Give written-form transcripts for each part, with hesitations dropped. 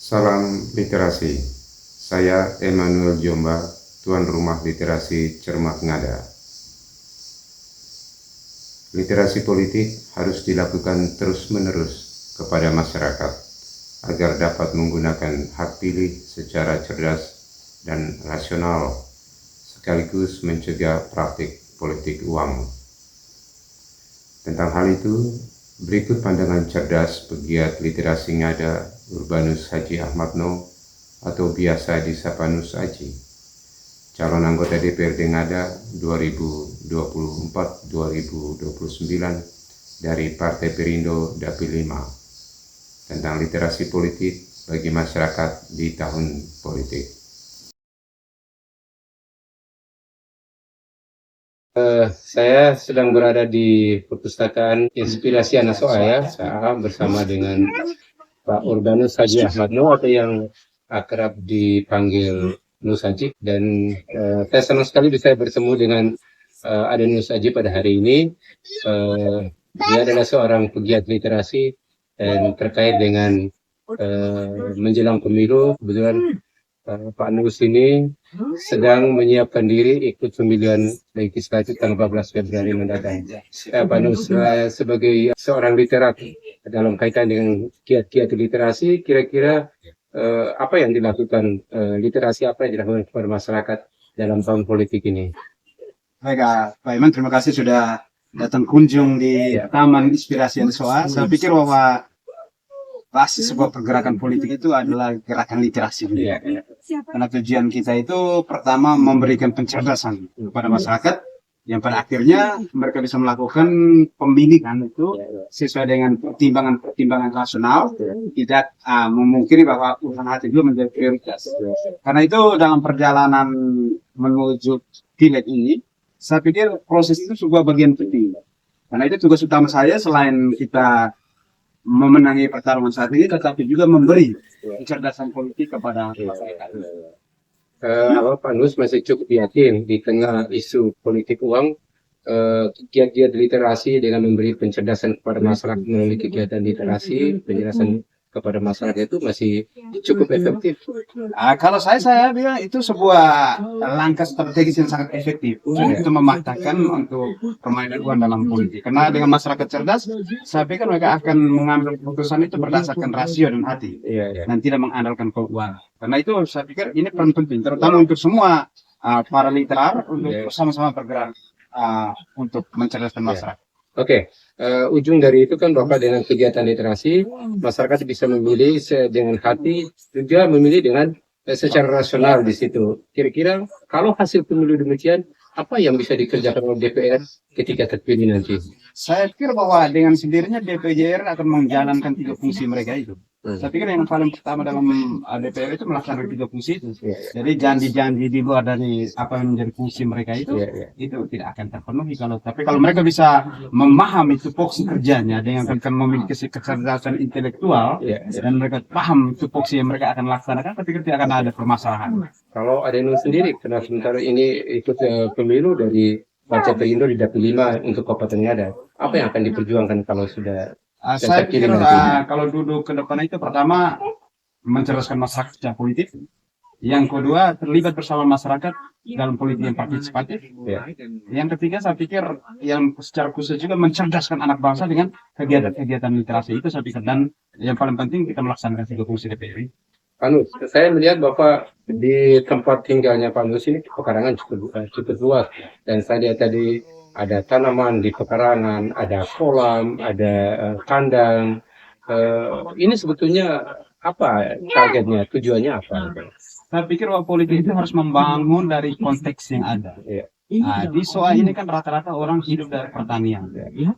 Salam literasi. Saya Emmanuel Jomba, Tuan Rumah Literasi Cermak Ngada. Literasi politik harus dilakukan terus-menerus kepada masyarakat agar dapat menggunakan hak pilih secara cerdas dan rasional, sekaligus mencegah praktik politik uang. Tentang hal itu, berikut pandangan cerdas pegiat literasi Ngada, Urbanus Haji Ahmad No, atau biasa disapa Nus Aji, calon anggota DPRD Ngada 2024-2029 dari Partai Perindo Dapil 5, tentang literasi politik bagi masyarakat di tahun politik. Saya sedang berada di perpustakaan Inspirasi Anak Soa saya bersama dengan Pak Urbanus Haji Ahmad No atau yang akrab dipanggil Nus Haji, dan saya senang sekali bisa bertemu dengan Aden Nus Haji pada hari ini. Dia adalah seorang pegiat literasi dan terkait dengan menjelang pemilu. Kebetulan Pak Nus ini sedang menyiapkan diri ikut pemilihan legislatif tanggal 14 Februari mendatang. Pak Nus, sebagai seorang literat dalam kaitan dengan kiat-kiat literasi, kira-kira apa yang dilakukan, literasi apa yang dilakukan kepada masyarakat dalam tahun politik ini? Baik, Pak Iman, terima kasih sudah datang kunjung di Taman Inspirasi Ansoa. Saya pikir bahwa basis sebuah pergerakan politik itu adalah gerakan literasi. Karena tujuan kita itu pertama memberikan pencerdasan kepada masyarakat yang pada akhirnya mereka bisa melakukan pemilihan itu sesuai dengan pertimbangan rasional, tidak memungkiri bahwa urusan hati juga menjadi prioritas. Karena itu dalam perjalanan menuju pileg ini, saya pikir proses itu sebuah bagian penting. Karena itu tugas utama saya selain kita memenangi pertarungan saat ini, tetapi juga memberi kecerdasan politik kepada masyarakat. Pak Nus masih cukup yakin di tengah isu politik uang, kiat-kiat literasi dengan memberi pencerdasan kepada masyarakat melalui kegiatan literasi, penjelasan kepada masyarakat itu masih cukup efektif? Kalau saya bilang itu sebuah langkah strategis yang sangat efektif untuk mematahkan untuk permainan uang dalam politik. Karena dengan masyarakat cerdas, saya pikir mereka akan mengambil keputusan itu berdasarkan rasio dan hati, dan tidak mengandalkan keuangan. Karena itu saya pikir ini peran penting, terutama untuk semua para literat untuk sama-sama bergerak untuk mencerdaskan masyarakat. Oke, ujung dari itu kan Bapak dengan kegiatan literasi, masyarakat bisa memilih dengan hati, juga memilih dengan secara rasional di situ. Kira-kira kalau hasil pemilu demikian, apa yang bisa dikerjakan oleh DPR ketika terpilih nanti? Saya pikir bahwa dengan sendirinya DPR akan menjalankan 3 fungsi mereka itu. Saya pikir yang paling pertama dalam DPR itu melaksanakan 3 fungsi itu. Jadi janji-janji di luar dari apa yang menjadi fungsi mereka itu tidak akan terpenuhi tapi kalau mereka bisa memahami tupoksi kerjanya dengan memiliki kecerdasan intelektual dan mereka paham tupoksi yang mereka akan laksanakan, saya pikir tidak akan ada permasalahan. Kalau Aden sendiri, karena sementara ini ikut pemilu dari Partai Perindo di Dapil 5 untuk Kabupaten Ngada, apa yang akan diperjuangkan kalau sudah saya pikir kalau duduk ke depan itu pertama mencerdaskan masyarakat secara politik, yang kedua terlibat bersama masyarakat dalam politik yang partisipatif, yang ketiga saya pikir yang secara khusus juga mencerdaskan anak bangsa dengan kegiatan-kegiatan literasi itu saya pikir, dan yang paling penting kita melaksanakan 3 fungsi DPR. Pak Nus, saya melihat Bapak di tempat tinggalnya Pak Nus ini pekarangan cukup luas, dan saya lihat tadi ada tanaman di pekarangan, ada kolam, ada kandang. Ini sebetulnya apa targetnya, tujuannya apa? Saya pikir bahwa politik itu harus membangun dari konteks yang ada. Di soal ini kan rata-rata orang hidup dari pertanian.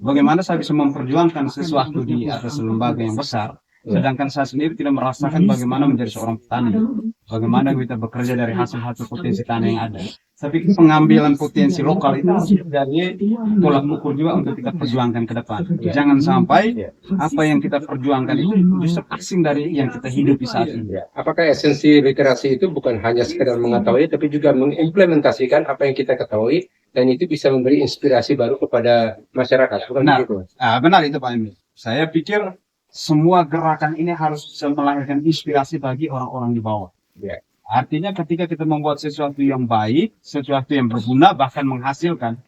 Bagaimana saya bisa memperjuangkan sesuatu di atas lembaga yang besar, sedangkan saya sendiri tidak merasakan bagaimana menjadi seorang petani, bagaimana kita bekerja dari hasil-hasil potensi tanah yang ada. Tapi pengambilan potensi lokal itu harus dari tolak ukur juga untuk kita perjuangkan ke depan. Jangan sampai apa yang kita perjuangkan itu justru asing dari yang kita hidupi saat ini. Apakah esensi literasi itu bukan hanya sekedar mengetahui, tapi juga mengimplementasikan apa yang kita ketahui, dan itu bisa memberi inspirasi baru kepada masyarakat, bukan begitu? Benar itu Pak Emil. Saya pikir semua gerakan ini harus bisa melahirkan inspirasi bagi orang-orang di bawah. Ya. Artinya ketika kita membuat sesuatu yang baik, sesuatu yang berguna, bahkan menghasilkan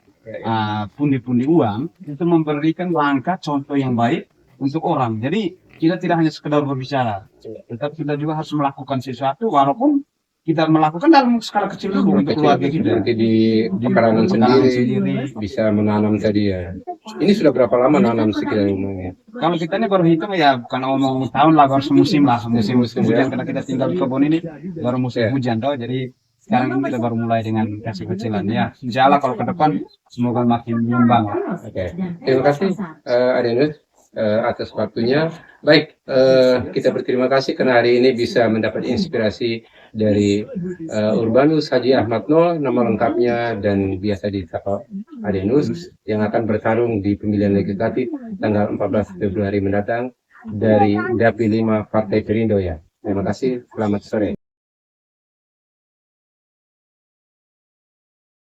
pundi-pundi uang, itu memberikan langkah contoh yang baik untuk orang. Jadi kita tidak hanya sekedar berbicara, tetapi kita juga harus melakukan sesuatu, walaupun kita melakukan dalam skala kecil dulu untuk keluarga kita. Seperti di pekarangan sendiri bisa menanam tadi ya. Ini sudah berapa lama nanam sekitar rumahnya? Kalau kita ini baru hitung ya, bukan ngomong tahun lah, baru semusim lah, musim hujan, karena kita tinggal di kebun ini baru musim hujan toh, jadi sekarang ini kita baru mulai dengan kecil-kecilan ya. Insya Allah kalau ke depan semoga makin menyumbang. Oke. Terima kasih Adenus atas waktunya. Baik, kita berterima kasih karena hari ini bisa mendapat inspirasi dari Urbanus Haji Ahmad No, nama lengkapnya dan biasa disapa Adenus, yang akan bertarung di pemilihan legislatif tanggal 14 Februari mendatang dari Dapil 5 Partai Perindo ya. Terima kasih, selamat sore.